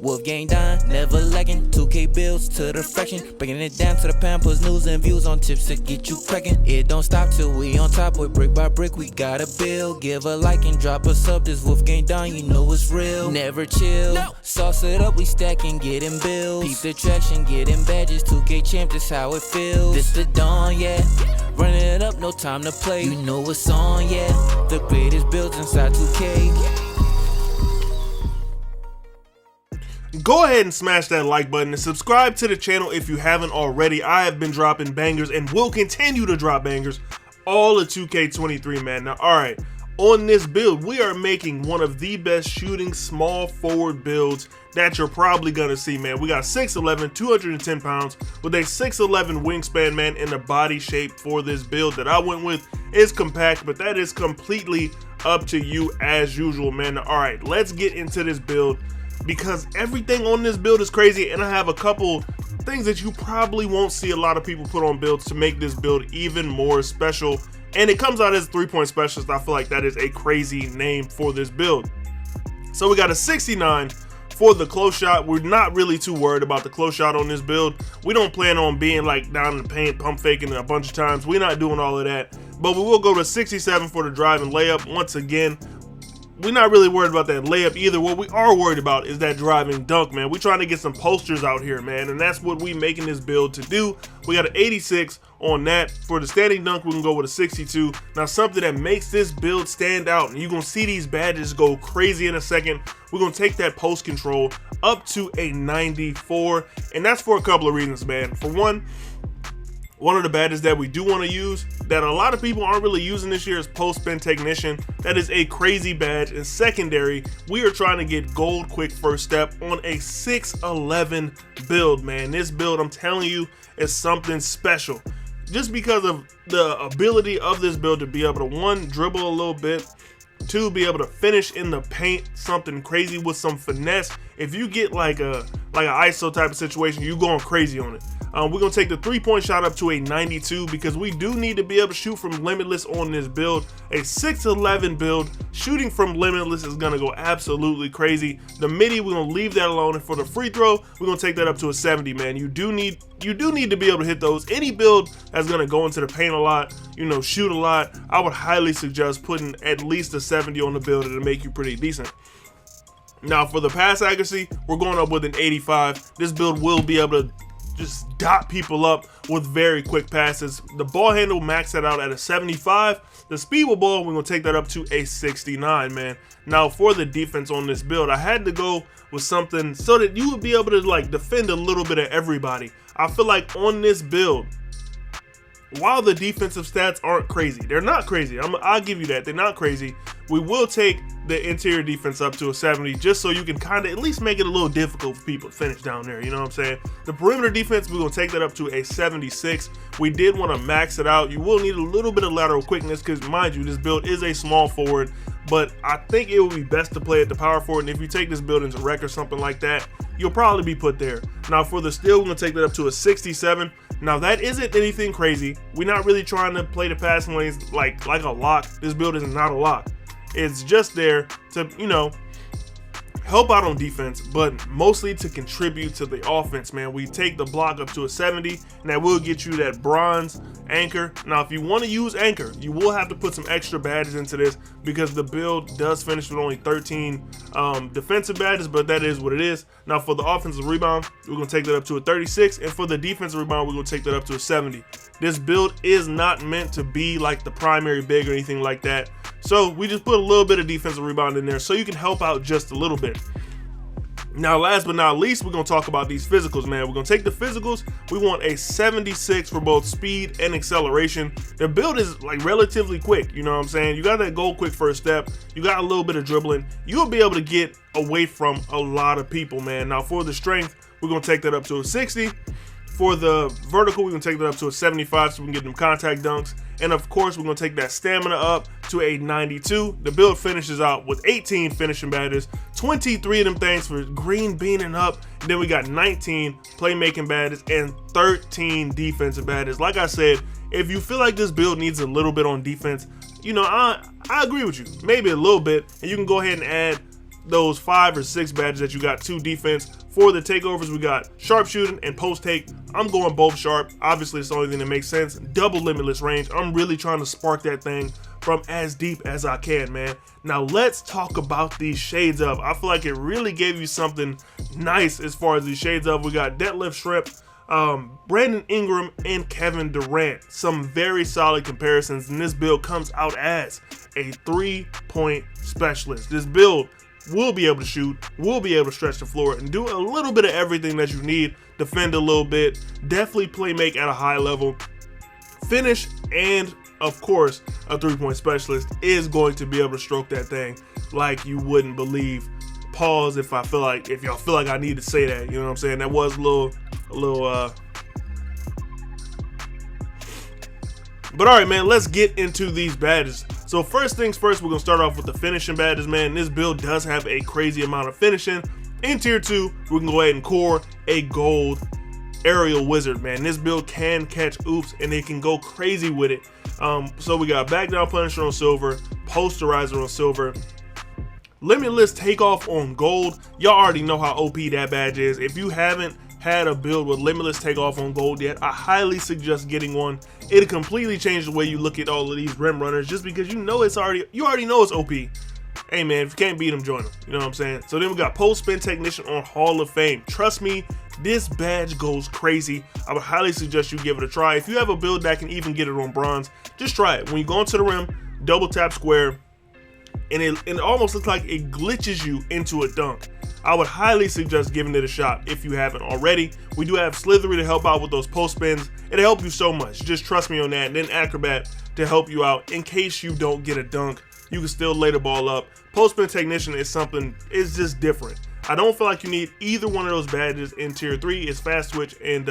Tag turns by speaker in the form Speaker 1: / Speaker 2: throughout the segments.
Speaker 1: WolfGxngDon, never lacking. 2K bills to the fraction, breaking it down to the pound, puts news and views on tips to get you cracking. It don't stop till we on top, boy, brick by brick, we gotta build. Give a like and drop a sub, this WolfGxngDon, you know it's real. Never chill, sauce it up, we stacking, getting bills. Peep the traction, getting badges, 2K champ, this how it feels. This the dawn, yeah, running it up, no time to play. You know what's on, yeah, the greatest builds inside 2K.
Speaker 2: Go ahead and smash that like button and subscribe to the channel if you haven't already. I have been dropping bangers and will continue to drop bangers all of 2K23, man. Now, alright, on this build, we are making one of the best shooting small forward builds that you're probably gonna see, man. We got 6'11", 210 pounds with a 6'11" wingspan, man, and the body shape for this build that I went with is compact, but that is completely up to you as usual, man. Alright, let's get into this build, because everything on this build is crazy, and I have a couple things that you probably won't see a lot of people put on builds to make this build even more special. And it comes out as 3-point specialist. I feel like that is a crazy name for this build. So we got a 69 for the close shot. We're not really too worried about the close shot on this build. We don't plan on being like down in the paint, pump faking a bunch of times. We're not doing all of that, but we will go to 67 for the drive and layup. Once again, we're not really worried about that layup either. What we are worried about is that driving dunk, man. We're trying to get some posters out here, man, and that's what we making this build to do. We got an 86 on that. For the standing dunk, we can go with a 62. Now, something that makes this build stand out, and you're gonna see these badges go crazy in a second, we're gonna take that post control up to a 94, and that's for a couple of reasons, man. For one of the badges that we do want to use that a lot of people aren't really using this year is post spin technician. That is a crazy badge. And secondary, we are trying to get gold quick first step on a 6'11" build, man. This build, I'm telling you, is something special, just because of the ability of this build to be able to, one, dribble a little bit, two, be able to finish in the paint, something crazy with some finesse. If you get like an ISO type of situation, you going crazy on it. We're going to take the 3-point shot up to a 92 because we do need to be able to shoot from Limitless on this build. A 6'11" build, shooting from Limitless is going to go absolutely crazy. The midi, we're going to leave that alone. And for the free throw, we're going to take that up to a 70, man. You do need to be able to hit those. Any build that's going to go into the paint a lot, you know, shoot a lot, I would highly suggest putting at least a 70 on the build to make you pretty decent. Now, for the pass accuracy, we're going up with an 85. This build will be able to just dot people up with very quick passes. The ball handle maxed that out at a 75. The speed with ball, we're gonna take that up to a 69, man. Now, for the defense on this build, I had to go with something so that you would be able to like defend a little bit of everybody. I feel like on this build, while the defensive stats aren't crazy, they're not crazy. I'll give you that, they're not crazy. We will take the interior defense up to a 70 just so you can kind of at least make it a little difficult for people to finish down there, you know what I'm saying? The perimeter defense, we're going to take that up to a 76. We did want to max it out. You will need a little bit of lateral quickness because, mind you, this build is a small forward, but I think it would be best to play at the power forward, and if you take this build into rec or something like that, you'll probably be put there. Now, for the steal, we're going to take that up to a 67. Now, that isn't anything crazy. We're not really trying to play the passing lanes like a lock. This build is not a lock. It's just there to, you know, help out on defense, but mostly to contribute to the offense, man. We take the block up to a 70, and that will get you that bronze anchor. Now, if you want to use anchor, you will have to put some extra badges into this because the build does finish with only 13 defensive badges, but that is what it is. Now, for the offensive rebound, we're going to take that up to a 36, and for the defensive rebound, we're going to take that up to a 70. This build is not meant to be like the primary big or anything like that. So we just put a little bit of defensive rebound in there so you can help out just a little bit. Now, last but not least, we're going to talk about these physicals, man. We're going to take the physicals. We want a 76 for both speed and acceleration. The build is like relatively quick, you know what I'm saying? You got that goal quick first step. You got a little bit of dribbling. You'll be able to get away from a lot of people, man. Now, for the strength, we're going to take that up to a 60. For the vertical, we're going to take that up to a 75 so we can get them contact dunks. And of course, we're going to take that stamina up to a 92. The build finishes out with 18 finishing badges, 23 of them things for green beaning up. And then we got 19 playmaking badges and 13 defensive badges. Like I said, if you feel like this build needs a little bit on defense, you know, I agree with you. Maybe a little bit. And you can go ahead and add those 5 or 6 badges that you got to defense. For the takeovers, we got sharpshooting and post take. I'm going both sharp. Obviously, it's the only thing that makes sense. Double limitless range. I'm really trying to spark that thing from as deep as I can, man. Now let's talk about these shades of. I feel like it really gave you something nice as far as these shades of. We got Deadlift Shrimp, Brandon Ingram, and Kevin Durant. Some very solid comparisons, and this build comes out as a 3-point specialist. This build will be able to shoot, will be able to stretch the floor, and do a little bit of everything that you need. Defend a little bit, definitely play make at a high level, finish, and of course, a 3-point specialist is going to be able to stroke that thing like you wouldn't believe. Pause if y'all feel like I need to say that. You know what I'm saying? That was a little. But all right, man, let's get into these badges. So first things first, we're gonna start off with the finishing badges, man. This build does have a crazy amount of finishing. In tier 2, we can go ahead and core a gold aerial wizard, man. This build can catch oops and they can go crazy with it. So we got back down punisher on silver, posterizer on silver, limitless takeoff on gold. Y'all already know how OP that badge is. If you haven't had a build with limitless takeoff on gold yet, I highly suggest getting one. It'll completely change the way you look at all of these rim runners, just because you already know it's OP. Hey man, if you can't beat them, join them. You know what I'm saying? So then we got post spin technician on Hall of Fame. Trust me, this badge goes crazy. I would highly suggest you give it a try. If you have a build that can even get it on bronze, just try it. When you go into the rim, double tap square, and it almost looks like it glitches you into a dunk. I would highly suggest giving it a shot if you haven't already. We do have Slithery to help out with those post spins. It'll help you so much. Just trust me on that. And then Acrobat to help you out in case you don't get a dunk. You can still lay the ball up. Post spin technician is just different. I don't feel like you need either one of those badges in tier 3. It's fast switch and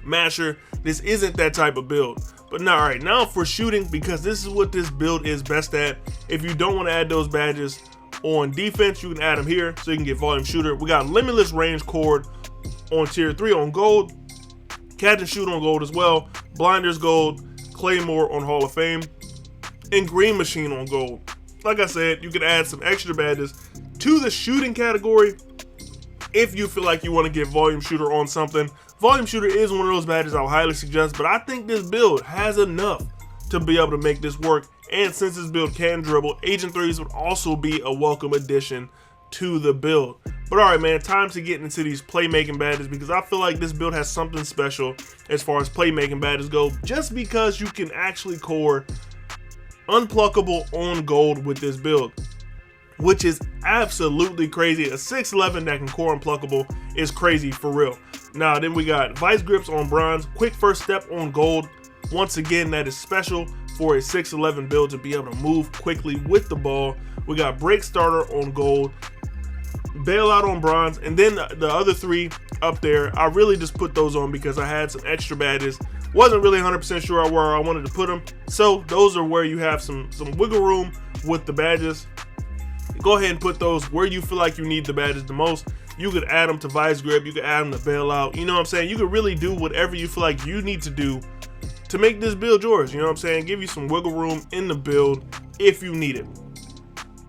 Speaker 2: masher. This isn't that type of build. But now, all right, now for shooting, because this is what this build is best at. If you don't want to add those badges on defense, you can add them here so you can get volume shooter. We got limitless range cord on tier 3 on gold, catch and shoot on gold as well, blinders gold, claymore on Hall of Fame, and green machine on gold. Like I said, you can add some extra badges to the shooting category if you feel like you want to get volume shooter on something. Volume shooter is one of those badges I would highly suggest, but I think this build has enough to be able to make this work. And since this build can dribble, Agent 3s would also be a welcome addition to the build. But all right, man, time to get into these playmaking badges, because I feel like this build has something special as far as playmaking badges go, just because you can actually core unpluckable on gold with this build, which is absolutely crazy. A 6'11 that can core unpluckable is crazy for real. Now then we got vice grips on bronze, quick first step on gold. Once again, that is special for a 6'11 build to be able to move quickly with the ball. We got break starter on gold, bailout on bronze, and then the other 3 up there, I really just put those on because I had some extra badges. Wasn't really 100% sure where I wanted to put them. So those are where you have some wiggle room with the badges. Go ahead and put those where you feel like you need the badges the most. You could add them to vice grip, you could add them to bailout. You know what I'm saying? You could really do whatever you feel like you need to do to make this build yours. You know what I'm saying? Give you some wiggle room in the build if you need it.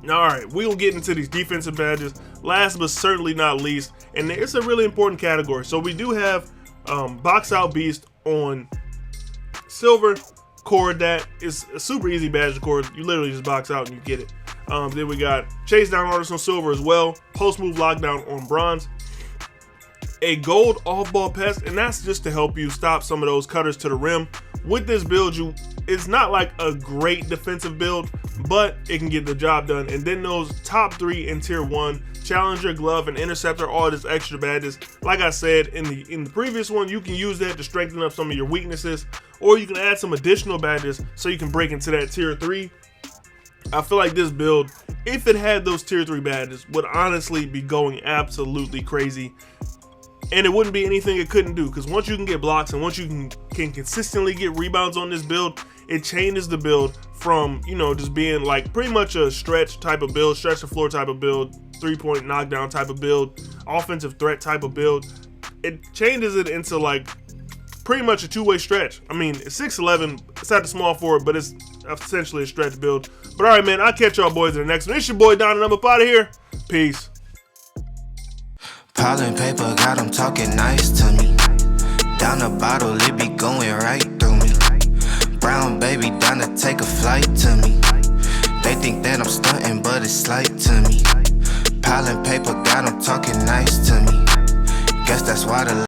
Speaker 2: Now, all right, we'll get into these defensive badges. Last but certainly not least, and it's a really important category. So we do have box out beast on silver. Cord, that is a super easy badge to cord. You literally just box out and you get it. Then we got chase down artist on silver as well, post move lockdown on bronze, a gold off ball pest, and that's just to help you stop some of those cutters to the rim. With this build, it's not like a great defensive build, but it can get the job done. And then those top 3 in tier 1, challenger, glove, and interceptor, all this extra badges. Like I said in the previous one, you can use that to strengthen up some of your weaknesses, or you can add some additional badges so you can break into that tier 3. I feel like this build, if it had those tier 3 badges, would honestly be going absolutely crazy. And it wouldn't be anything it couldn't do, because once you can get blocks and once you can consistently get rebounds on this build, it changes the build from, you know, just being like pretty much a stretch type of build, stretch the floor type of build, 3-point knockdown type of build, offensive threat type of build. It changes it into like pretty much a two-way stretch. I mean, it's 6'11", it's at the small forward, but it's essentially a stretch build. But all right, man, I'll catch y'all boys in the next one. It's your boy Don, and I'm up out of here. Peace.
Speaker 3: Pile and paper got them talking nice to me. Down the bottle, it be going right through me. Brown baby down to take a flight to me. They think that I'm stunting, but it's slight to me. Pile and paper got them talking nice to me. Guess that's why the